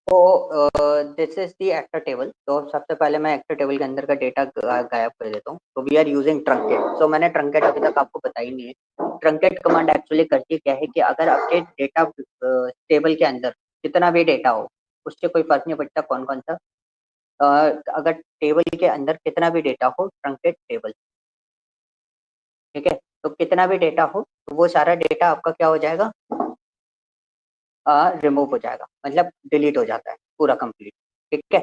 तो this is the actor table. तो सबसे पहले मैं एक्टर टेबल के अंदर का डेटा गायब कर देता हूँ। तो वी आर यूजिंग ट्रंकेट। सो मैंने ट्रंकेट अभी तक आपको बताई नहीं है। ट्रंकेट कमांड एक्चुअली करती क्या है कि अगर आपके डेटा टेबल के अंदर कितना भी डेटा हो, उससे कोई फर्क नहीं पड़ता कौन कौन सा, अगर टेबल के अंदर कितना भी डेटा हो, ट्रंकेट टेबल, ठीक है। तो कितना भी डेटा हो तो वो सारा डेटा आपका क्या हो जाएगा, रिमूव हो जाएगा, मतलब डिलीट हो जाता है पूरा कंप्लीट, ठीक है।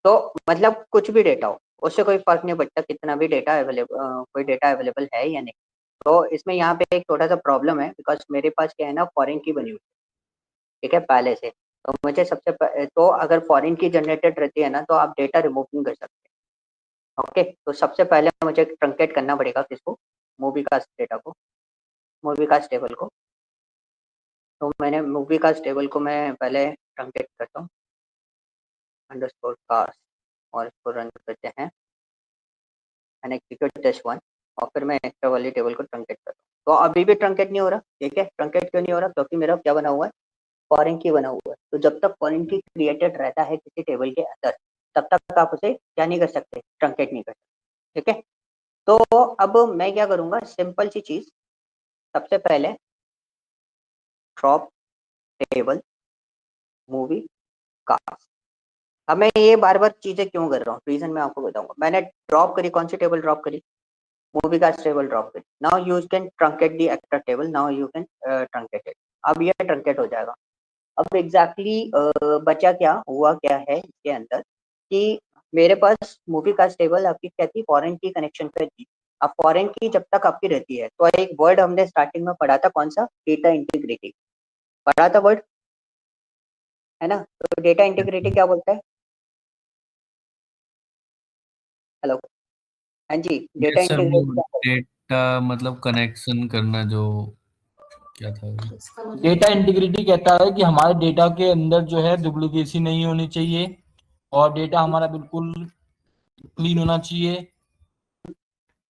तो मतलब कुछ भी डेटा हो, उससे कोई फर्क नहीं पड़ता कितना भी डेटा अवेलेबल, कोई डेटा अवेलेबल है या नहीं। तो इसमें यहाँ पे एक छोटा सा प्रॉब्लम है, बिकॉज मेरे पास क्या है ना, फॉरेन की बनी हुई है, ठीक है, पहले से। तो मुझे तो अगर फॉरेन की जनरेटेड रहती है ना, तो आप डेटा रिमूव नहीं कर सकते। ओके, तो सबसे पहले मुझे ट्रंकेट करना पड़ेगा किसको, मूवी कास्ट डेटा को, मूवी कास्ट टेबल को। तो मैंने मूवी कास्ट टेबल को मैं पहले ट्रंकेट करता हूँ, अंडरस्कोर कास्ट, और इसको रन करते हैं एंड एग्जीक्यूट टेस्ट वन। और फिर मैं एक्स्ट्रा वाली टेबल को ट्रंकेट करता हूँ। तो अभी भी ट्रंकेट नहीं हो रहा, ठीक है। ट्रंकेट क्यों नहीं हो रहा, क्योंकि मेरा क्या बना हुआ है, फॉरेन की बना हुआ है। तो जब तक फॉरेन की क्रिएटेड रहता है किसी टेबल के अंदर, तब तक आप उसे क्या नहीं कर सकते, ट्रंकेट नहीं कर सकते, ठीक है। तो अब मैं क्या करूंगा, सिंपल सी चीज, सबसे पहले ड्रॉप टेबल मूवी कास्ट। अब मैं ये बार बार चीजें क्यों कर रहा हूँ, रीजन मैं आपको बताऊंगा। मैंने ड्रॉप करी, कौन सी टेबल ड्रॉप करी, मूवी कास्ट टेबल ड्रॉप करी। Now you can truncate the actor table, now you can truncate it. अब ये ट्रंकेट हो जाएगा। अब एग्जैक्टली बचा क्या, हुआ क्या है इसके अंदर, कि मेरे पास मूवी कास्ट टेबल आपकी क्या थी, फॉरेन की कनेक्शन पे थी। अब फॉरेन की जब तक आपकी रहती है, तो एक वर्ड हमने स्टार्टिंग में पढ़ा था, कौन सा, डेटा इंटीग्रिटी पढ़ा था वर्ड, है ना। तो डेटा इंटीग्रिटी क्या बोलता है, हेलो, हाँ जी, डेटा यस सर, वो इंटीग्रिटी क्या बोलता डेटा मतलब कनेक्शन करना, जो क्या था वो? डेटा इंटीग्रिटी कहता है कि हमारे डेटा के अंदर जो है डुप्लीकेसी नहीं होनी चाहिए और डेटा हमारा बिल्कुल क्लीन होना चाहिए।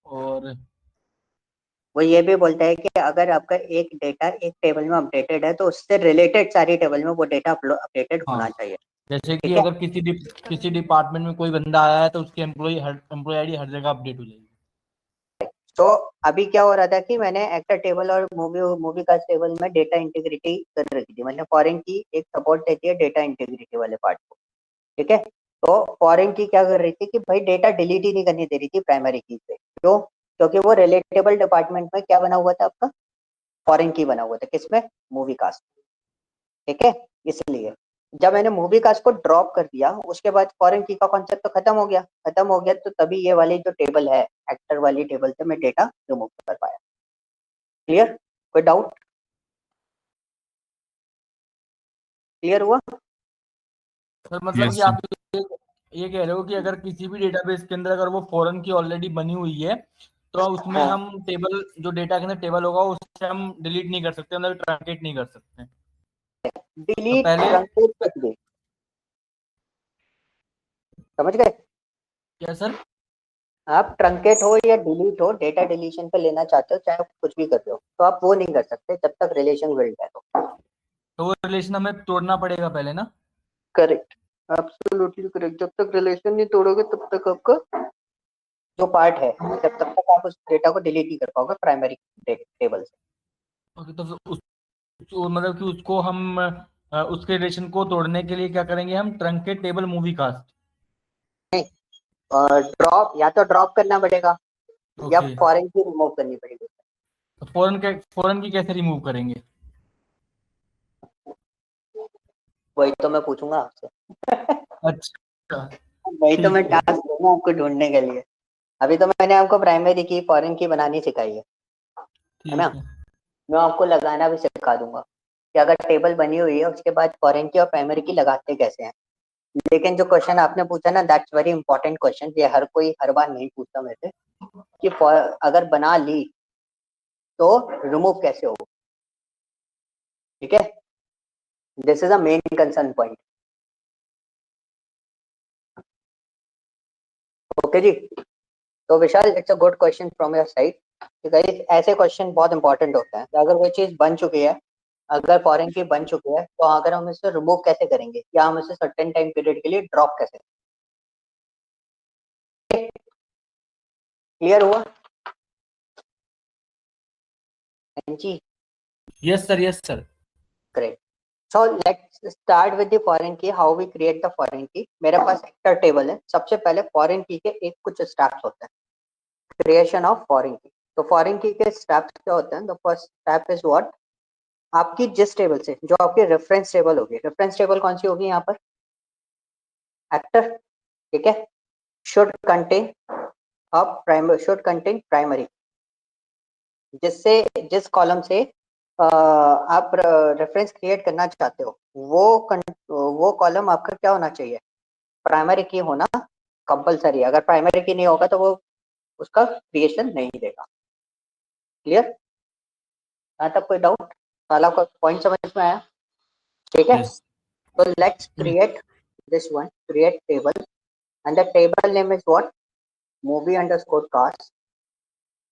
और वो ये भी बोलता है कि अगर आपका एक डेटा एक टेबल में अपडेटेड है, तो उससे रिलेटेड सारी टेबल में वो डेटा अपडेटेड हाँ, होना चाहिए, जैसे कि ठीक है। अगर किसी डिपार्टमेंट में कोई बंदा आया है तो उसकी एम्प्लॉय आईडी हर जगह अपडेट हो जाएगी। तो अभी क्या हो रहा था कि मैंने एक्टर टेबल और मूवी मूवी कास्ट टेबल में डेटा इंटीग्रिटी कर रखी थी, मतलब फॉरेन की एक सपोर्ट देती है डेटा इंटीग्रिटी वाले पार्ट को, ठीक है। तो फॉरेन की क्या कर रही थी कि भाई डेटा डिलीट ही नहीं करनी दे रही थी प्राइमरी की से, क्यों, क्योंकि वो रिलेटेबल डिपार्टमेंट में क्या बना हुआ था आपका, फॉरेन की बना हुआ था, किसमें, मूवी कास्ट, ठीक है। इसलिए जब मैंने मूवी कास्ट को ड्रॉप कर दिया, उसके बाद फॉरेन की का कॉन्सेप्ट तो खत्म हो गया, खत्म हो गया, तो तभी ये वाली जो टेबल है, एक्टर वाली टेबल से मैं डेटा रिमूव कर पाया। क्लियर, कोई डाउट, क्लियर हुआ। सर मतलब यस कि सर। आप ये कह रहे हो कि अगर किसी भी डेटाबेस के अंदर अगर वो फॉरेन की ऑलरेडी बनी हुई है तो उसमें हाँ, हम टेबल, जो डेटा के अंदर टेबल होगा उससे हम डिलीट नहीं कर सकते, मतलब ट्रंकेट नहीं कर सकते। तो डिलीट पहले ट्रंकेट कुछ भी, समझ गए। क्या सर? आप ट्रंकेट हो या डिलीट हो, डेटा डिलीशन पे लेना चाहते हो, चाहे आप कुछ भी कर रहे हो, तो आप वो नहीं कर सकते जब तक रिलेशन बिल्ड है। तो तो वो रिलेशन हमें तोड़ना पड़ेगा पहले ना? Correct, absolutely correct. जब तक रिलेशन नहीं तोड़ोगे, तब तक आपका जो पार्ट है, जब तक आप उस डेटा को डिलीट नहीं कर पाओगे प्राइमरी टेबल से। ओके, तो फिर मतलब कि उसको हम उसके रिलेशन को तोड़ने के लिए क्या करेंगे, हम truncate table movie cast. Drop, या तो ड्रॉप करना पड़ेगा, या ओके, फॉरेन की रिमूव करनी पड़ेगी। तो फॉरन की कैसे रिमूव करेंगे? वही तो मैं पूछूंगा आपसे। अच्छा, वही तो मैं ठीक है। टास्क दूंगा आपको ढूंढने के लिए। अभी तो मैंने आपको प्राइमरी की फॉरेन की बनानी सिखाई है ना। ठीक है। मैं आपको लगाना भी सिखा दूंगा कि अगर टेबल बनी हुई है, उसके बाद फॉरेन की और प्राइमरी की लगाते कैसे हैं। लेकिन जो क्वेश्चन आपने पूछा ना, दैट्स वेरी इंपॉर्टेंट क्वेश्चन, ये हर कोई हर बार नहीं पूछता मेरे से, कि अगर बना ली तो रिमूव कैसे हो, ठीक है। This is a main concern point. Okay जी। तो Vishal, it's a good question from your side. Guys, ऐसे क्वेश्चन बहुत इंपॉर्टेंट होते हैं। अगर कोई चीज बन चुकी है, अगर फॉरेन की बन चुकी है तो अगर हम इसे रिमूव कैसे करेंगे या हम इसे सर्टेन टाइम पीरियड के लिए ड्रॉप कैसे, क्लियर हुआ? जी yes sir, yes sir. Great. So let's start with the foreign key, how we create the foreign key. मेरे पास एक्टर टेबल है। सबसे पहले फॉरेन की के एक कुछ स्टेप्स होते हैं, क्रिएशन ऑफ फॉरेन की। तो फॉरेन की के स्टेप्स क्या होते हैं? The first step is what, आपकी जिस टेबल से, जो आपकी रेफरेंस टेबल होगी, रेफरेंस टेबल कौन सी होगी यहाँ पर? एक्टर, ठीक है। Should contain primary, should contain primary, जिससे जिस कॉलम से आप रेफरेंस क्रिएट करना चाहते हो वो कॉलम आपका क्या होना चाहिए? प्राइमरी की होना कंपलसरी है। अगर प्राइमरी की नहीं होगा तो वो उसका क्रिएशन नहीं देगा। क्लियर? यहाँ तक कोई डाउट? साला का पॉइंट समझ में आया? ठीक है। यस। तो let's create this one, create table, and the table name is what, movie underscore cast.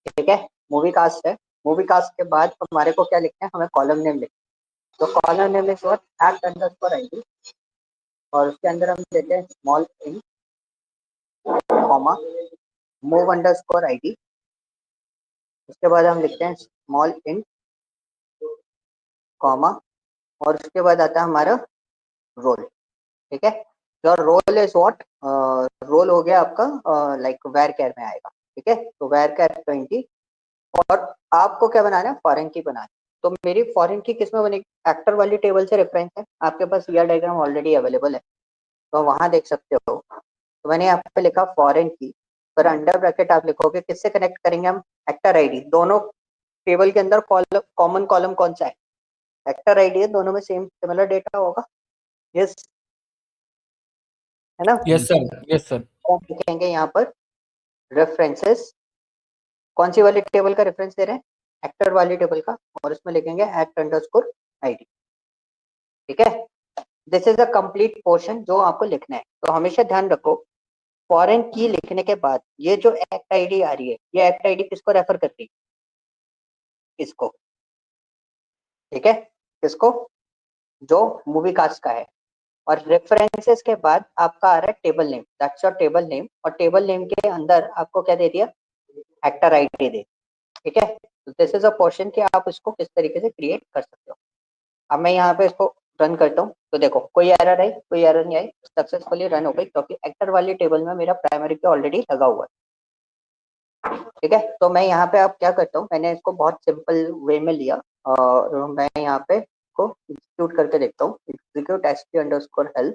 ठीक है, मूवी कास्ट है। मूवी कास्ट के बाद हमारे को क्या लिखना है? हमें कॉलम नेम लिखना है। तो column name is what, act underscore ID, और उसके अंदर हम देते हैं small in comma move underscore ID. उसके बाद हम लिखते हैं स्मॉल इन कॉमा, और उसके बाद आता है हमारा रोल। ठीक है, your role is what, role हो गया आपका लाइक वेर कैर में आएगा। ठीक है, तो वेर कैर 20, और आपको क्या बनाना है? फॉरेन की बनाना है। तो मेरी फॉरेन की किस में बनेगी? एक्टर वाली टेबल से रेफरेंस है, आपके पास ईआर डायग्राम ऑलरेडी अवेलेबल है, तो वहां देख सकते हो। तो मैंने यहाँ पे लिखा फॉरेन की, पर अंडर ब्रैकेट आप लिखोगे, किससे कनेक्ट करेंगे हम? Actor ID. दोनों टेबल के अंदर कॉमन कॉलम कौन सा है? एक्टर आईडी है, दोनों में सेम सिमिलर डेटा होगा। यस, है ना? Yes sir, yes sir. तो हम लिखेंगे यहाँ पर रेफरेंसेस, कौन सी वाली टेबल का रेफरेंस दे रहे हैं? एक्टर वाली टेबल का, और उसमें लिखेंगे एक्ट अंडरस्कोर आईडी। ठीक है, this is a complete portion जो आपको लिखना है। तो हमेशा ध्यान रखो, फॉरेन की लिखने के बाद ये जो एक्ट आईडी आ रही है, ये एक्ट आईडी किसको रेफर करती है? इसको। ठीक है, किसको? जो मूवी कास्ट का है। और रेफरेंसेस के बाद आपका आ रहा है table name, that's your table name, और टेबल नेम के अंदर आपको क्या दे दिया? एक्टर आईडी दे। ठीक है, तो दिस इज अ पोर्शन कि आप इसको किस तरीके से क्रिएट कर सकते हो। अब मैं यहाँ पे इसको रन करता हूँ, तो देखो कोई एरर आई? कोई एरर नहीं आई, सक्सेसफुली रन हो गई, क्योंकि एक्टर वाली टेबल में मेरा प्राइमरी की ऑलरेडी लगा हुआ है। ठीक है, तो मैं यहाँ पे अब क्या करता हूँ, मैंने इसको बहुत सिंपल वे में लिया, और मैं यहाँ पे को एग्जीक्यूट करके देखता हूँ। Execute ST underscore help,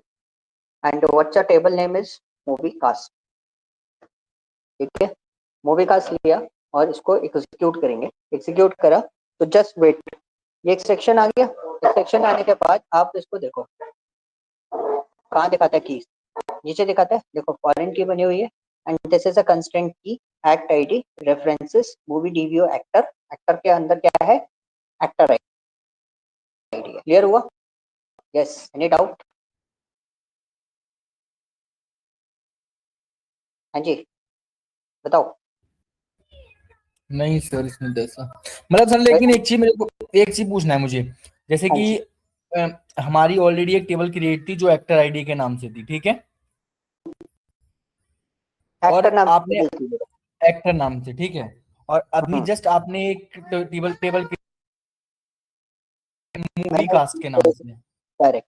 and what's your table name is movie cast. ठीक है, मूवी कास्ट लिया और इसको एग्जीक्यूट करेंगे। एग्जीक्यूट करा तो जस्ट वेट, ये एक सेक्शन आ गया। एक सेक्शन आने के बाद आप इसको देखो, कहाँ दिखाता है की? नीचे दिखाता है, देखो फॉरेन की बनी हुई है, and this is a constraint key, act ID, references, movie DVO, actor. Actor के अंदर क्या है? एक्टर आईडी है। क्लियर हुआ? Yes, any doubt? हाँ जी, बताओ। नहीं सर, इसमें तो ऐसा मतलब सर, लेकिन एक चीज मेरे को, एक चीज पूछना है मुझे। जैसे हाँ कि जी, हमारी ऑलरेडी एक टेबल क्रिएट थी जो एक्टर आईडी के नाम से थी, ठीक है। और एक्टर नाम आपने टेबल थी मेरा। एक्टर नाम से, ठीक है। और अभी जस्ट आपने एक टेबल टेबल मूवी मैंने कास्ट के नाम से, करेक्ट।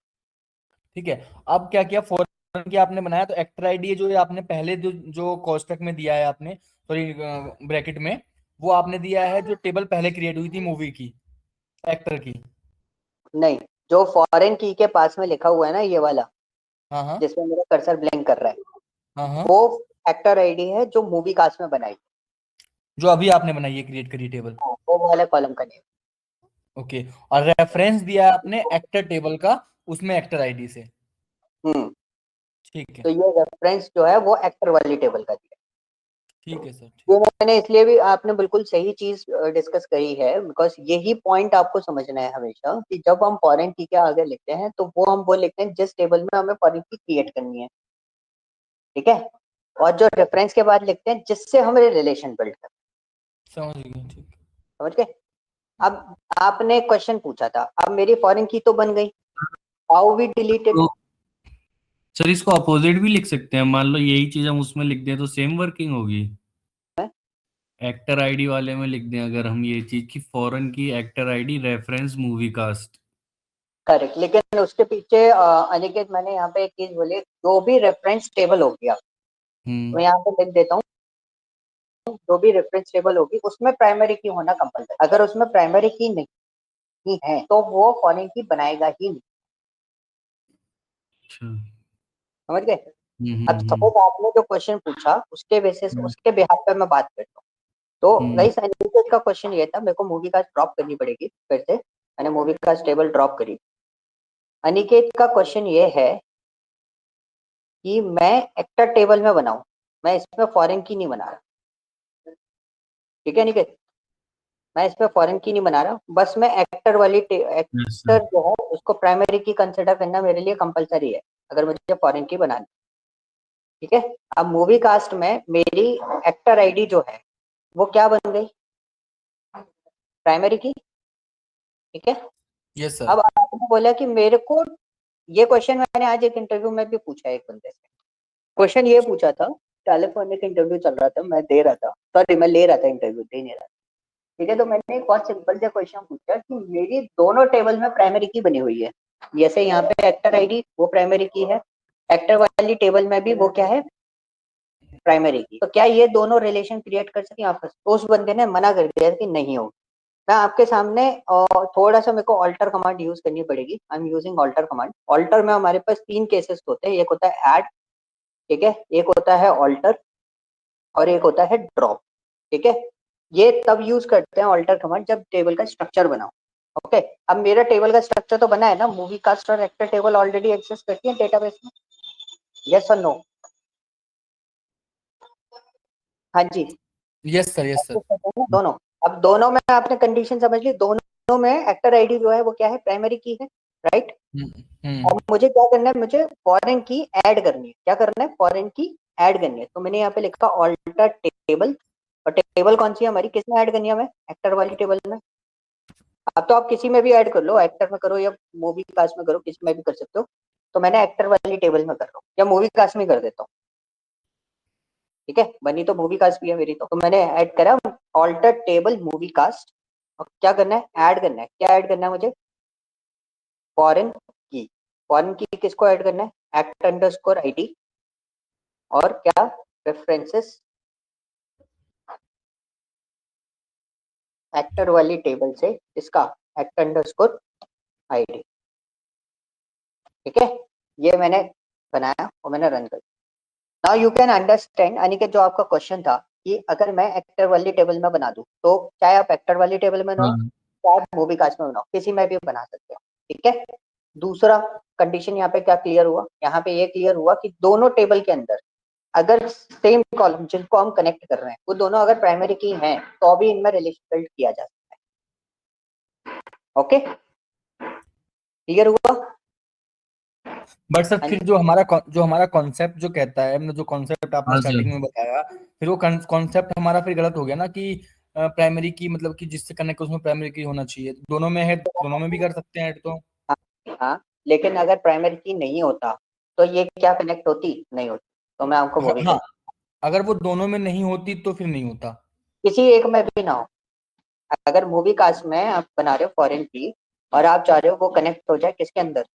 ठीक है। अब क्या किया, फॉरन की आपने बनाया, तो एक्टर आईडी जो ये आपने पहले जो जो कोष्टक में दिया है आपने, सॉरी ब्रैकेट में, वो आपने दिया है जो टेबल पहले क्रिएट हुई थी मूवी की, एक्टर की। नहीं, जो फॉरेन की के पास में लिखा हुआ है ना, ये वाला हाँ हाँ जिसमें मेरा कर्सर ब्लैंक कर रहा है, हाँ हाँ। वो एक्टर आईडी है जो मूवी कास्ट में बनाई। जो अभी आपने बनाई है, क्रिएट करी टेबल। हाँ, वो वाला कॉलम का नेम। ओके। और रेफरेंस दिया है आपने एक्टर टेबल का, उसमें एक्टर आईडी से। हम्म, ठीक है, तो ये रेफरेंस जो है वो एक्टर वाली टेबल का दिया। ठीक है सर, ये ठीक। मैंने इसलिए भी, आपने बिल्कुल सही चीज डिस्कस करी है, बिकॉज यही पॉइंट आपको समझना है हमेशा, कि जब हम फॉरेन की के आगे लिखते हैं तो वो हम वो लिखते हैं जिस टेबल में हमें फॉरेन की क्रिएट करनी है। ठीक है, और जो रेफरेंस के बाद लिखते हैं जिससे हमें रिलेशन बिल्ड करना समझ गया, ठीक। है। समझ गए? अब आपने क्वेश्चन पूछा था, अब मेरी फॉरेन की तो बन गई, हाउ वी डिलीटेड। तो सर इसको अपोजिट भी लिख सकते हैं, मान लो यही चीज हम उसमें लिख दें तो सेम वर्किंग होगी। एक्टर आईडी वाले में लिख दें अगर हम ये चीज की foreign key actor ID reference movie cast. Correct, लेकिन उसके पीछे अनिकेत मैंने यहाँ पे एक चीज बोली, जो भी रेफरेंस टेबल हो गया, मैं यहाँ पे लिख देता हूँ, जो भी रेफरेंस टेबल होगी उसमें प्राइमरी की होना कंपलसरी। अगर उसमें प्राइमरी की नहीं है तो वो फॉरेन की बनाएगा ही नहीं। अच्छा। समझ गए? अब हम्म। सपोज आपने जो क्वेश्चन पूछा उसके बेसिस हम्म। उसके बिहाफ पे मैं बात करता हूँ। तो हम्म। गाइस अनिकेत का क्वेश्चन ये था, मेरे को मूवी का ड्रॉप करनी पड़ेगी फिर से, मैंने मूवी का टेबल ड्रॉप करी। अनिकेत का क्वेश्चन ये है कि मैं एक्टर टेबल में बनाऊं, मैं इसमें फॉरेन की नहीं बना रहा। ठीक है अनिकेत, मैं इसमें फॉरेन की नहीं बना रहा, बस मैं एक्टर वाली यस सर। एक्टर जो है उसको प्राइमरी की कंसिडर करना मेरे लिए कंपलसरी है अगर मुझे फॉरेन की बनानी। ठीक है, अब मूवी कास्ट में मेरी एक्टर आईडी जो है वो क्या बन गई, प्राइमरी की। ठीक है, यस अब सर। आपने बोला कि मेरे को, ये क्वेश्चन मैंने आज एक इंटरव्यू में भी पूछा एक बंदे से, क्वेश्चन ये पूछा था, कैलिफोर्निया का इंटरव्यू चल रहा था, मैं दे रहा था, सॉरी मैं ले रहा था इंटरव्यू, दे नहीं रहा था। ठीक है, तो मैंने एक बहुत सिंपल सा क्वेश्चन पूछा कि मेरी दोनों टेबल में प्राइमरी की बनी हुई है, जैसे यहाँ पे एक्टर आईडी वो प्राइमरी की है, एक्टर वाली टेबल में भी वो क्या है, प्राइमरी की, तो क्या ये दोनों रिलेशन क्रिएट कर सके आपस? तो उस बंदे ने मना कर दिया कि नहीं होगा। मैं आपके सामने थोड़ा सा मेरे को ऑल्टर कमांड यूज करनी पड़ेगी, I am using alter command. Alter में हमारे पास तीन केसेस होते हैं, एक होता है ऐड, ठीक है, एक होता है ऑल्टर, और एक होता है ड्रॉप। ठीक है, ये तब यूज करते हैं ऑल्टर कमांड जब टेबल का स्ट्रक्चर बनाओ। ओके, अब मेरा टेबल का स्ट्रक्चर तो बना है ना, मूवी कास्ट और एक्टर टेबल ऑलरेडी एक्सेस करती है डेटाबेस में, यस और नो? हाँ जी, यस सर। Yes sir. दोनों। अब दोनों में आपने कंडीशन समझ ली, दोनों में एक्टर आईडी जो है वो क्या है, प्राइमरी की है, राइट। अब मुझे क्या करना है, मुझे फॉरेन की ऐड करनी है, क्या करना है, फॉरेन की ऐड करनी है, तो मैंने यहाँ पे लिखा ऑल्टर टेबल, और टेबल कौन सी है हमारी, किसमें ऐड करनी है हमें, एक्टर वाली टेबल में। अब तो आप किसी में भी ऐड कर लो, एक्टर में करो या मूवी कास्ट में करो, किसी में भी कर सकते हो, तो मैंने एक्टर वाली टेबल में कर रहा हूँ या मूवी कास्ट में कर देता हूँ। ठीक है, बनी तो मूवी कास्ट भी है मेरी, तो मैंने ऐड करा ऑल्टर टेबल मूवी कास्ट, और क्या करना है, ऐड करना है, क्या ऐड करना है मुझे, फॉरेन की। फॉरेन की किसको ऐड करना है, एक्ट अंडरस्कोर आईडी, और क्या, रेफरेंसेस, एक्टर वाली टेबल से इसका एक्ट अंडरस्कोर आईडी। ठीक है, ये मैंने बनाया और मैंने रन कर। Now you can understand Aniket, जो आपका क्वेश्चन था कि अगर मैं एक्टर वाली टेबल में बना दूं, तो चाहे आप एक्टर वाली टेबल में बनाओ, हाँ। चाहे आप मूवी कास्ट में बनाओ, किसी में भी बना सकते हो। ठीक है, दूसरा कंडीशन यहाँ पे क्या क्लियर हुआ, यहाँ पे ये क्लियर हुआ कि दोनों टेबल के अंदर अगर सेम कॉलम जिनको हम कनेक्ट कर रहे हैं वो दोनों अगर प्राइमरी की हैं तो भी इनमें रिलेशन बिल्ड किया जा सकता है। ओके, क्लियर हुआ? बट सर हाँ फिर जी, जो हमारा कॉन्सेप्ट जो कहता है, मतलब जो कॉन्सेप्ट आपने हाँ सर। स्टार्टिंग में बताया, फिर वो कॉन्सेप्ट हमारा फिर गलत हो गया ना कि प्राइमरी की मतलब कि जिससे कनेक्ट उसमें प्राइमरी की होना चाहिए, दोनों में है, दोनों में भी कर सकते हैं ऐड तो। हाँ, हाँ, लेकिन अगर प्राइमरी की नहीं होता तो ये क्या कनेक्ट होती, नहीं होती, तो मैं आपको वो भी हाँ, कर, अगर वो दोनों में नहीं होती तो फिर नहीं होता। किसी एक में भी ना हो। अगर मूवी कास्ट में आप बना रहे हो फॉरेन की और आप चाह रहे हो वो कनेक्ट हो जाए किसके अंदर,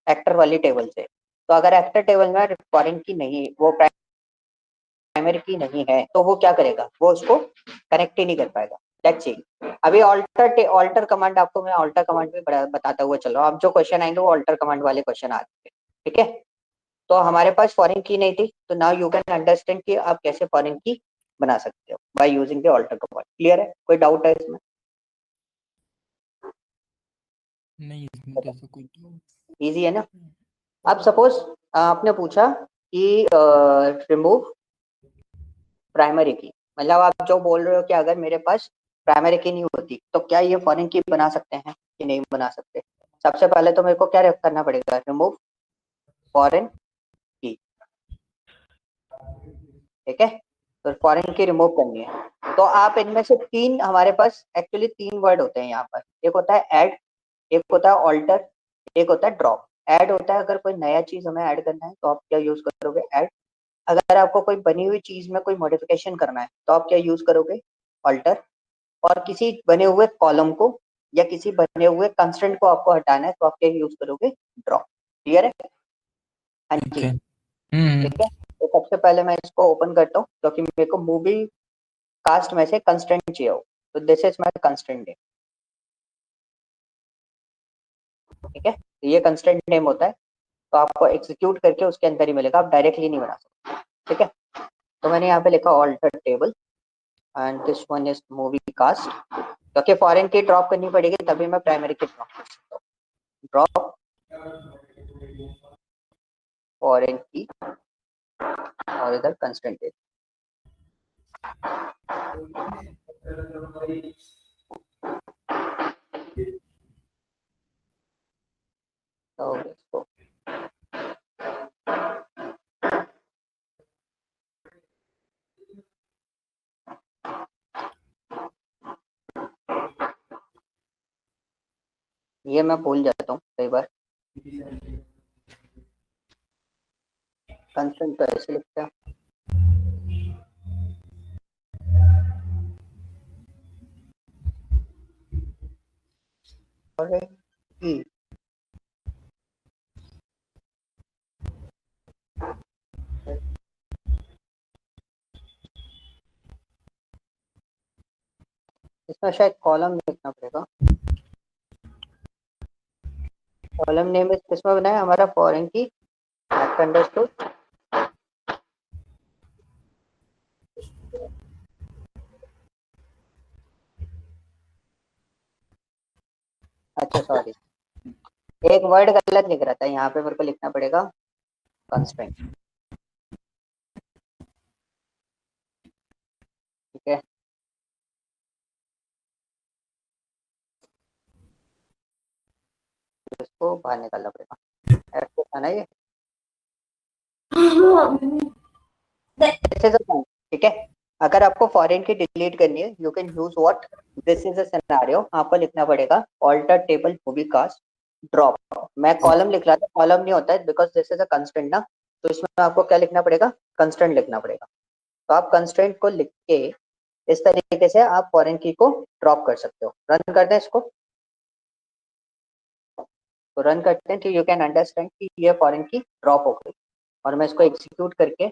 एक्टर वाली टेबल से, तो अगर एक्टर टेबल में फॉरेन की नहीं, वो प्राइमरी की नहीं है, तो वो क्या करेगा, वो उसको कनेक्ट ही नहीं कर पाएगा। That's it. अभी ऑल्टर कमांड आपको मैं ऑल्टर कमांड भी बताता हुआ चलो, अब जो क्वेश्चन आएंगे वो ऑल्टर कमांड वाले क्वेश्चन आते हैं। ठीक है, तो हमारे पास फॉरेन की नहीं थी, तो नाउ यू कैन अंडरस्टैंड कि आप कैसे फॉरेन की बना सकते हो by using the alter command. Clear है, कोई डाउट है इसमें? नहीं, इसमें तो ऐसा कोई तो। इजी है ना? अब सपोज आपने पूछा कि रिमूव प्राइमरी की, मतलब आप जो बोल रहे हो कि अगर मेरे पास प्राइमरी की नहीं होती तो क्या ये फॉरेन की बना सकते हैं कि नहीं बना सकते? सबसे पहले तो मेरे को क्या करना पड़ेगा, रिमूव फॉरेन की। ठीक है, तो फॉरेन की रिमूव करनी है। तो आप इनमें से तीन, हमारे पास एक्चुअली तीन वर्ड होते हैं यहाँ पर। एक होता है ऐड, एक होता है ऑल्टर, एक होता है ड्रॉप। ऐड होता है अगर कोई नया चीज हमें ऐड करना है तो आप क्या यूज करोगे, ऐड। अगर आपको कोई बनी हुई चीज में कोई मॉडिफिकेशन करना है तो आप क्या यूज करोगे, ऑल्टर। और किसी बने हुए कॉलम को या किसी बने हुए कंस्ट्रेंट को आपको हटाना है तो आप क्या यूज करोगे, ड्रॉप। क्लियर है? हाँ जी, ओके। ठीक है। तो सबसे पहले मैं इसको ओपन करता हूँ क्योंकि मेरे को मूवी कास्ट में से कंस्ट्रेंट चाहिए हो, तो this is my constraint name. ठीक है, तो ये कंस्ट्रेंट नेम होता है, तो आपको एग्जीक्यूट करके उसके अंदर ही मिलेगा, आप डायरेक्टली नहीं बना सकते। ठीक है, तो मैंने यहाँ पे लिखा alter table and this one is movie cast, क्योंकि फॉरेन की ड्रॉप करनी पड़ेगी तभी मैं प्राइमरी की ड्रॉप कर सकता हूँ। ड्रॉप फॉरेन की और इधर कंस्ट्रेंट टेबल। तो इसको ये मैं भूल जाता हूँ कई बार, कंस्ट्रेंट तो ऐसे लिखते हैं। और की इसमें शायद कॉलम लिखना पड़ेगा। कॉलम नेम इस किसमें बनाया हमारा, फॉरेन की एट अंडरस्कोर। अच्छा सॉरी, एक वर्ड गलत लिख रहा था, यहाँ पे मेरे को लिखना पड़ेगा कंस्ट्रेंट। ठीक है, तो इसको बाहर निकालना पड़ेगा, ऐसे था ना ये। ठीक है, अगर आपको फॉरेन की डिलीट करनी है you can use what, this is a scenario, आपको लिखना पड़ेगा alter table movie cast drop. मैं कॉलम लिख रहा था, कॉलम नहीं होता है because this is a constant ना, तो इसमें आपको क्या लिखना पड़ेगा, कंस्टेंट लिखना पड़ेगा। तो आप कंस्टेंट को लिख के इस तरीके से आप फॉरेन की को ड्रॉप कर सकते हो। रन करते हैं इसको, तो रन करते हैं तो यू कैन अंडरस्टैंड कि ये फॉरेन की ड्रॉप हो गई। और मैं इसको एग्जीक्यूट करके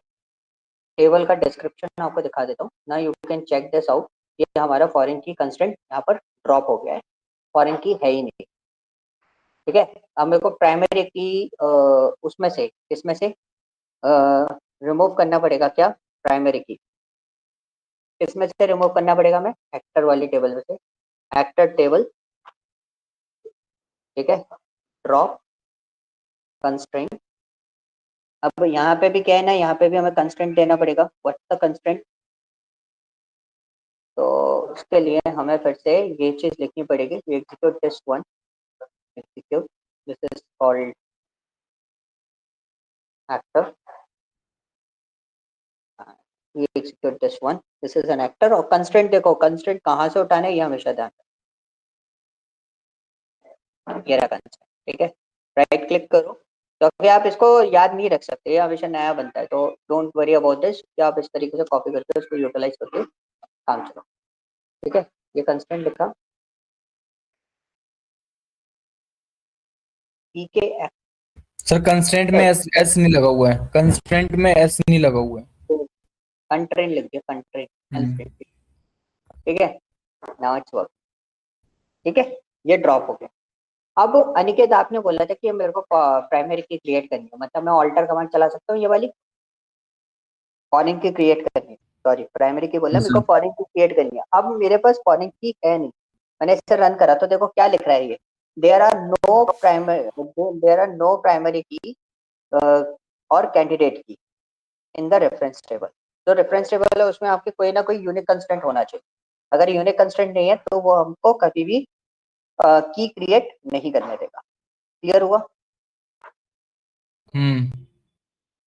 टेबल का डिस्क्रिप्शन आपको दिखा देता हूँ ना, you can check this out. ये हमारा फॉरेन की कंस्टेंट यहाँ पर ड्रॉप हो गया है, फॉरेन की है ही नहीं। ठीक है, अब मेरे को प्राइमरी की उसमें से इसमें से रिमूव करना पड़ेगा क्या, प्राइमरी की इसमें से रिमूव करना पड़ेगा मैं एक्टर वाली टेबल में से, एक्टर टेबल। ठीक है, ड्रॉप कंस्ट्रेंट। अब यहाँ पे भी क्या है ना, यहाँ पे भी हमें कंस्ट्रेंट देना पड़ेगा, व्हाट्स द कंस्ट्रेंट। तो उसके लिए हमें फिर से ये चीज लिखनी पड़ेगी, execute test one, execute this is called actor, ये execute test one, this is an actor. और कंस्ट्रेंट देखो, कंस्ट्रेंट कहाँ से उठाना है ये हमेशा ध्यान रखना, ये रहा कंस्ट्रेंट। ठीक है, राइट क्लिक करो, तो अभी आप इसको याद नहीं रख सकते, ये हमेशा नया बनता है, तो डोंट वरी अबाउट दिस, कि आप इस तरीके से कॉपी करके उसको यूटिलाइज करके काम चलो। ठीक है, ये कंस्ट्रेंट लिखा, पी के सर कंस्ट्रेंट में एस एस नहीं लगा हुआ है, कंस्ट्रेंट में एस नहीं लगा हुआ है। कंट्रेंट लिख दिया, कंट्रेंट हम्म। कंस्ट्रेंट। ठीक है, नाउ इट्स वर्क। ठीक है, ये ड्रॉप हो गया। अब अनिकेत आपने बोला था कि मेरे को प्राइमरी की क्रिएट करनी है, मतलब मैं ऑल्टर कमांड चला सकता हूँ, ये वाली फॉरेन की क्रिएट करनी है। सॉरी, प्राइमरी की बोला, मेरे को फॉरेन की क्रिएट करनी है। अब मेरे पास फॉरेन की है नहीं, मैंने इसे रन करा तो देखो क्या लिख रहा है ये, देयर आर नो प्राइमरी की और कैंडिडेट की इन द रेफरेंस टेबल। जो रेफरेंस टेबल है उसमें आपके कोई ना कोई यूनिक कंस्टेंट होना चाहिए, अगर यूनिक कंस्टेंट नहीं है तो वो हमको कभी भी की क्रिएट नहीं करने देगा। क्लियर हुआ? हम्म।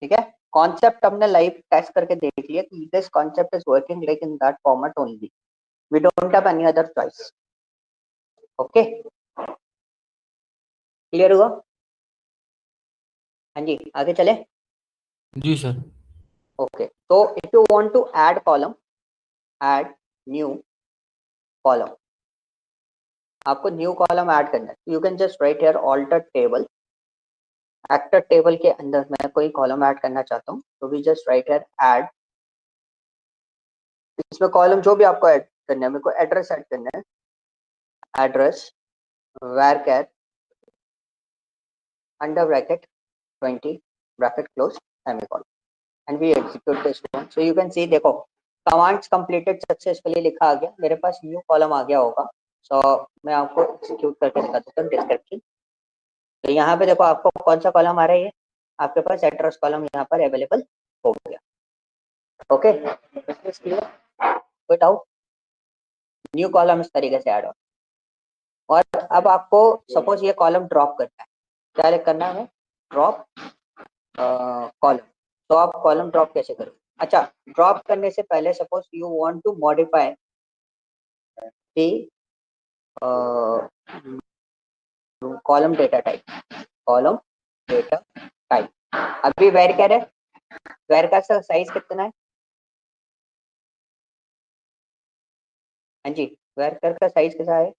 ठीक है, कॉन्सेप्ट हमने लाइव टेस्ट करके देख लिया कि this concept is working like in that format only, we don't have any other choice. Okay, clear हुआ? हाँ जी, आगे चले। जी सर। ओके, तो if you want to add column, add new column, आपको न्यू कॉलम ऐड करना है, you can just write here alter table. Actor table के अंदर मैं कोई कॉलम ऐड करना चाहता हूँ, तो we just write here add. इसमें कॉलम जो भी आपको ऐड करना है, मेरे को एड्रेस ऐड करना है, address varchar under bracket 20 bracket close semicolon, and we execute this one. So you can see, देखो कमांड्स कंप्लीटेड सक्सेसफुली लिखा आ गया, मेरे पास न्यू कॉलम आ गया होगा। सो मैं आपको एग्जीक्यूट करके दिखा देता हूँ डिस्क्रिप्शन। तो यहाँ पे देखो आपको कौन सा कॉलम आ रहा है, आपके पास एड्रेस कॉलम यहाँ पर अवेलेबल हो गया। ओके, कोई डाउट? न्यू कॉलम इस तरीके से ऐड हो। और अब आपको सपोज ये कॉलम ड्रॉप करना है, क्या करना है? Drop column. तो आप कॉलम ड्रॉप कैसे करोगे? अच्छा, ड्रॉप करने से पहले suppose you want to modify the column data type, column data type. अभी वेर क्या है, वेर का साइज कितना है? हाँ जी, वेर का साइज कैसा है?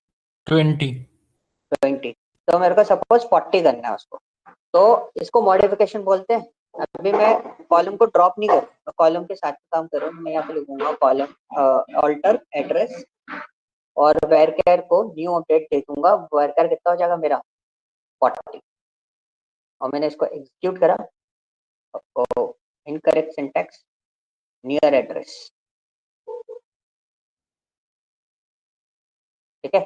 20। तो मेरे को सपोज 40 करना है उसको, तो इसको मॉडिफिकेशन बोलते हैं। अभी मैं कॉलम को ड्रॉप नहीं करूँ, कॉलम के साथ काम करूँ, मैं यहाँ पे लिखूंगा कॉलम ऑल्टर एड्रेस और वेरकेयर को न्यू अपडेट दे दूंगा। वेरकेयर कितना हो जाएगा मेरा? 40। और मैंने इसको एग्जीक्यूट करा, तो इनकरेक्ट सिंटैक्स, नियर एड्रेस। ठीक है,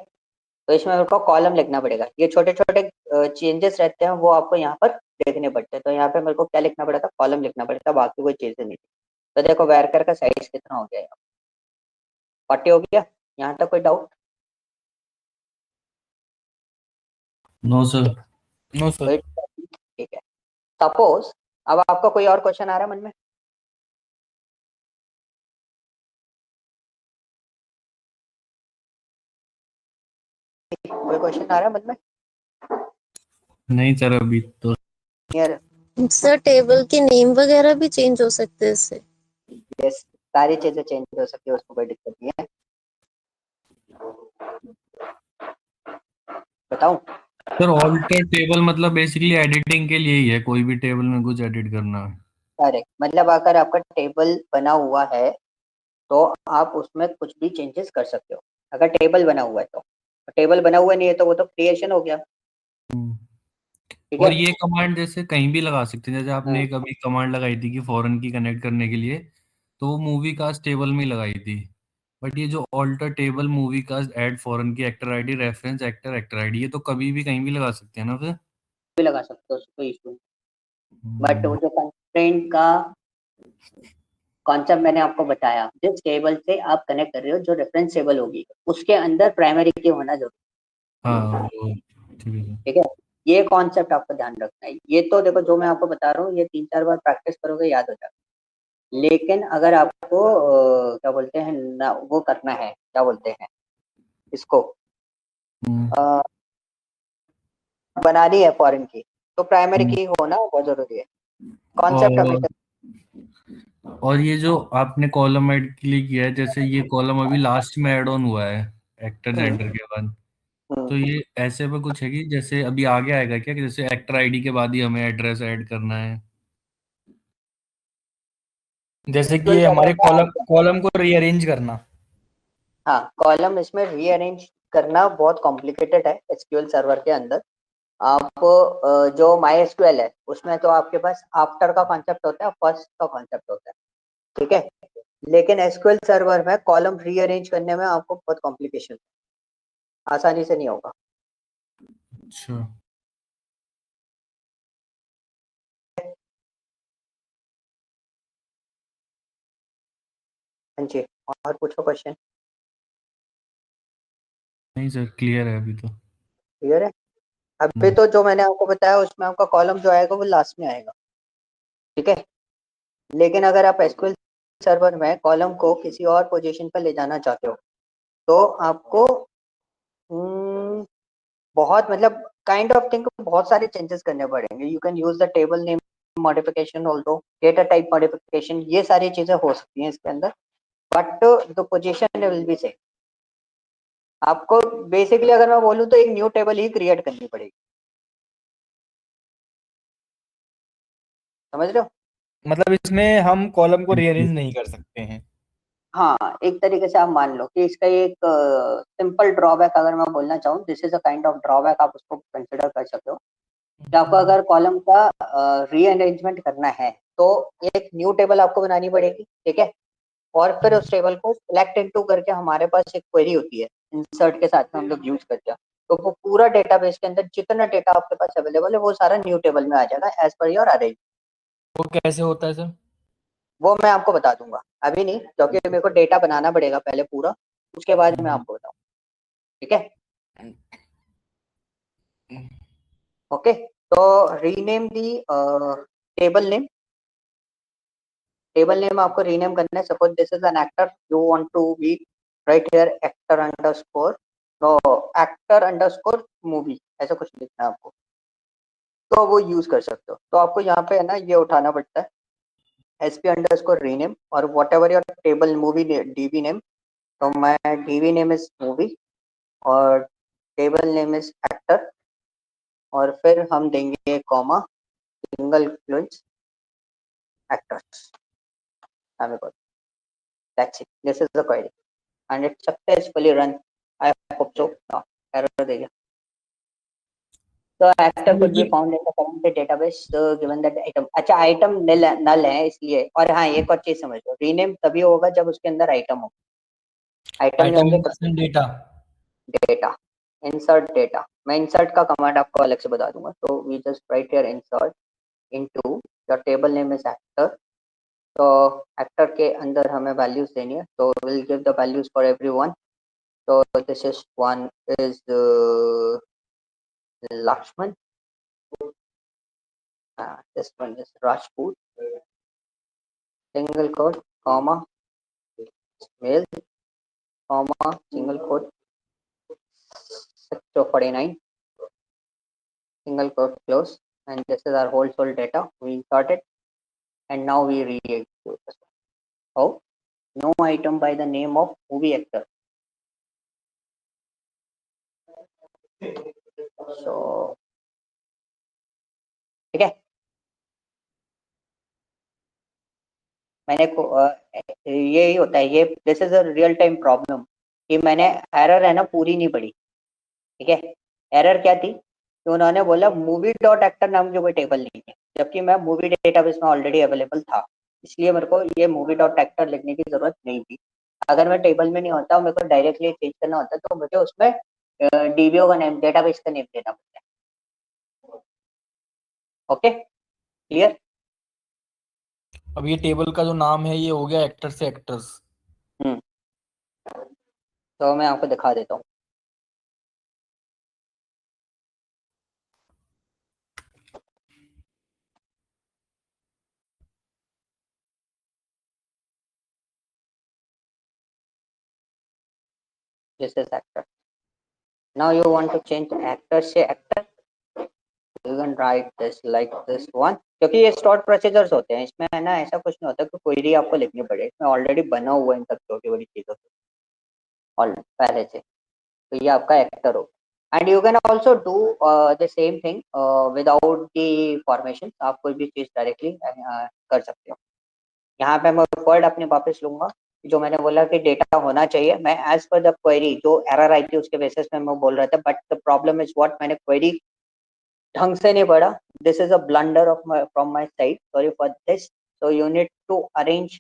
तो इसमें मेरे को कॉलम लिखना पड़ेगा। ये छोटे छोटे चेंजेस रहते हैं, वो आपको यहाँ पर देखने पड़ते हैं। तो यहाँ पे मेरे को क्या लिखना पड़ेगा? कॉलम लिखना पड़ेगा, बाकी कोई चीजें नहीं। तो देखो वेरकर का साइज कितना हो गया? 40 हो गया। यहाँ तक कोई doubt? No sir. No sir. ठीक है, सपोज अब आपका कोई और क्वेश्चन आ रहा है मन में? कोई क्वेश्चन आ रहा है मन में? नहीं सर, अभी तो यार सर टेबल के नेम वगैरह भी चेंज हो सकते हैं इससे? यस, सारी चीजें चेंज हो सकती है, उसको कोई दिक्कत नहीं है। बताऊं? सर, ऑल्टर टेबल मतलब बेसिकली एडिटिंग के लिए ही है, कोई भी टेबल में कुछ एडिट करना है। अरे मतलब अगर आपका टेबल बना हुआ है तो आप उसमें कुछ भी चेंजेस कर सकते हो, अगर टेबल बना हुआ है तो। टेबल बना हुआ नहीं है तो वो तो क्रिएशन हो गया। ठीक है। और ये कमांड जैसे कहीं भी लगा सकते हैं, जैसे आपने एक अभी कमांड लगाई थी कि फॉरेन की कनेक्ट करने के लिए, तो वो मूवी कास्ट टेबल में ही लगाई थी। बट ये जो alter table movie cast add foreign key actor ID reference actor actor ID, ये तो कभी भी कहीं भी लगा सकते हैं ना फिर? भी लगा सकते हो, कोई इशू। बट वो हम्म, जो कंस्ट्रेंट का कॉन्सेप्ट मैंने आपको बताया, जिस टेबल से आप कनेक्ट कर रहे हो, जो रेफरेंस टेबल होगी उसके अंदर प्राइमरी की होना जरूरी। हाँ वो ठीक है। ठीक है, ये कॉन्सेप्ट आपको ध्यान रखना है। ये तो देखो जो मैं आपको बता रहा हूँ, ये 3-4 बार प्रैक्टिस करोगे याद हो जाएगा। लेकिन अगर आपको क्या बोलते हैं ना, वो करना है, क्या बोलते हैं इसको, हम्म, बनानी है फॉरेन की, तो प्राइमरी हम्म। की होना बहुत जरूरी है। कॉन्सेप्ट और हमेशा। और ये जो आपने कॉलम ऐड के लिए किया है, जैसे ये कॉलम अभी लास्ट में ऐड ऑन हुआ है एक्टर हम्म, जेंडर के बाद, हम्म, तो ये ऐसे में कुछ है कि जैसे अभी आगे आएगा क्या कि जैसे एक्टर आईडी के बाद ही हमें एड्रेस ऐड करना है? जैसे कि SQL ये सर्वर हमारे में कॉलम आप, कॉलम को रीअरेंज करना। हाँ कॉलम इसमें रीअरेंज करना बहुत कॉम्प्लिकेटेड है एसक्यूएल सर्वर के अंदर। आप जो माई एसक्यूएल है उसमें तो आपके पास आफ्टर का कॉन्सेप्ट होता है, फर्स्ट का कॉन्सेप्ट होता है। ठीक है, लेकिन एसक्यूएल सर्वर में कॉलम रीअरेंज करने में आपको बहुत कॉम्प्लिकेशन, आसानी से नहीं होगा। अच्छा। हाँ जी, और पूछो क्वेश्चन। नहीं सर, क्लियर है अभी तो। क्लियर है? अभी हम्म, तो जो मैंने आपको बताया उसमें आपका कॉलम जो आएगा वो लास्ट में आएगा। ठीक है, लेकिन अगर आप एसक्यूएल सर्वर में कॉलम को किसी और पोजीशन पर ले जाना चाहते हो तो आपको बहुत मतलब काइंड ऑफ थिंग बहुत सारे चेंजेस करने पड़ेंगे। You can use the table name modification also data type modification, ये सारी चीजें हो सकती हैं इसके अंदर, but the position will be same. आपको बेसिकली अगर मैं बोलूँ तो एक न्यू टेबल ही क्रिएट करनी पड़ेगी, समझ रहे हो? मतलब इसमें हम कॉलम को रीअरेंज नहीं कर सकते हैं। हाँ, एक तरीके से आप मान लो कि इसका एक सिंपल ड्रॉबैक अगर मैं बोलना चाहूँ, this is a kind of drawback, आप उसको कंसिडर कर सकते हो कि आपको अगर कॉलम का रीअरेंजमेंट करना है तो एक न्यू टेबल आपको बनानी पड़ेगी, ठीक है? और फिर उस टेबल को सिलेक्ट इनटू करके हमारे पास एक क्वेरी होती है इंसर्ट के साथ में हम लोग यूज करते हैं, तो वो पूरा डेटाबेस के अंदर जितना डेटा आपके पास अवेलेबल है वो सारा न्यू टेबल में आ जाएगा एज पर योर अरेंज। वो कैसे होता है सर? वो मैं आपको बता दूंगा, अभी नहीं, क्योंकि मेरे को डेटा बनाना पड़ेगा पहले पूरा, उसके बाद मैं आपको बताऊँ, ठीक है? ओके, तो rename the table name, table name आपको रीनेम करना है। Suppose this is an actor, you want to be write here actor underscore, no actor underscore movie, ऐसा कुछ लिखना है आपको, तो वो यूज कर सकते हो। तो आपको यहाँ पे है ना ये उठाना पड़ता है एसपी अंडरस्कोर रीनेम और what ever your table movie dB name, तो मैं डीबी नेम इज मूवी और टेबल नेम इज एक्टर, और फिर हम देंगे comma single close actors, that's it, this is the query and it successfully run. I hope so. No, error देगा। So actor could be लेकिन found in the current database given that item, अच्छा item नल है इसलिए। और हाँ एक और चीज समझ लो, रीनेम तभी होगा जब उसके अंदर आइटम हो, आइटम नहीं आइटम होंगे इन तब डेटा। डेटा। इंसर्ट डेटा, मैं इंसर्ट का कमांड आपको अलग से बता दूंगा, तो we just write here insert into your table name is actor, तो एक्टर के अंदर हमें वैल्यूज देनी है, तो will give the values for everyone. So this is one is Lakshman, this one is Rajput, single quote, comma, male, comma, single quote, 649, single quote, close, and this is our household data. We insert it, and now we re-execute this one. Oh, no item by the name of movie actor. So, ठीक है, मैंने को यही होता है, ये this is a real time problem कि मैंने एरर है ना पूरी नहीं पढ़ी, ठीक है? एरर क्या थी कि उन्होंने बोला मूवी डॉट एक्टर नाम की कोई टेबल नहीं है, जबकि मैं मूवी डेटाबेस में ऑलरेडी अवेलेबल था, इसलिए मेरे को ये मूवी डॉट एक्टर लिखने की जरूरत नहीं थी। अगर मैं टेबल में नहीं होता, मेरे को डायरेक्टली चेंज करना होता तो मुझे उसमें डीबीओ का नेम, डेटाबेस का नेम देना पड़ता है। Okay, clear? अब ये टेबल का जो नाम है ये हो गया एक्टर से एक्टर्स। हम्म, तो मैं आपको दिखा देता हूँ। This is actor, now you want to change actor से actor, you can write this like this one, क्योंकि ये स्टोर्ड प्रोसीजर्स होते हैं, इसमें है ना ऐसा कुछ नहीं होता कि क्वेरी आपको लिखनी पड़े, इसमें ऑलरेडी बना हुआ है इन सब छोटी बड़ी चीजों से और पहले से, तो ये आपका एक्टर होगा। And you can also do the same thing without the formation, आप कोई भी चीज डायरेक्टली कर सकते हो। यहाँ पे मैं वर्ड अपने वापस लूंगा, जो मैंने बोला कि डेटा होना चाहिए, मैं एज पर द क्वेरी जो एरर आई थी उसके बेसिस में मैं बोल रहा था, but the problem is what, मैंने क्वेरी ढंग से नहीं पढ़ा। This is a blunder of from my side, sorry for this. So you need to arrange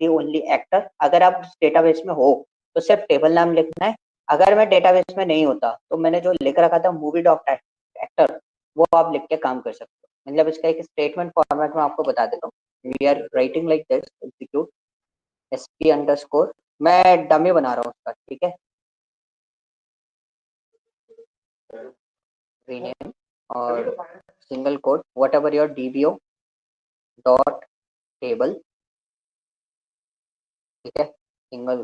the only actor. अगर आप डेटाबेस में हो तो सिर्फ टेबल नाम लिखना है, अगर मैं डेटाबेस में नहीं होता तो मैंने जो लिख रखा था मूवी डॉट एक्टर, वो आप लिख के काम कर सकते हो। मतलब इसका एक स्टेटमेंट फॉर्मेट में आपको बता देता हूँ, we are writing like this, execute SP underscore, मैं डमी बना रहा हूँ उसका, ठीक है? रीनेम और single quote whatever your DBO dot table, ठीक है, सिंगल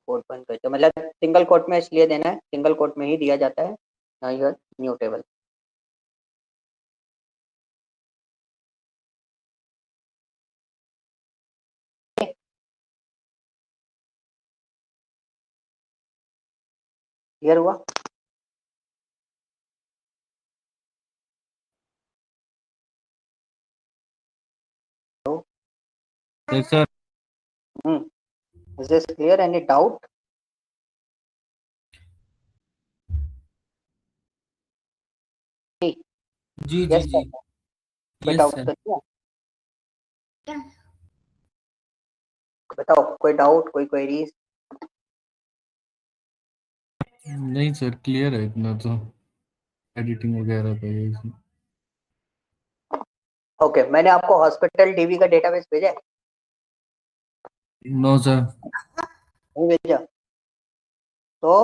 कोट बंद करते, मतलब सिंगल कोट में इसलिए देना है, सिंगल कोट में ही दिया जाता है, योर न्यू टेबल। क्लियर हुआ? Yes, sir. Is this clear? Any doubt? जी जी Yes, जी कोई यस डाउट सर। तो नहीं है? बताओ, कोई डाउट, कोई क्वेरीज? नहीं सर, क्लियर है इतना तो, एडिटिंग वगैरह पे इसमें। ओके, मैंने आपको हॉस्पिटल डीबी का डेटाबेस भेजा है? No sir. नहीं भेजा? तो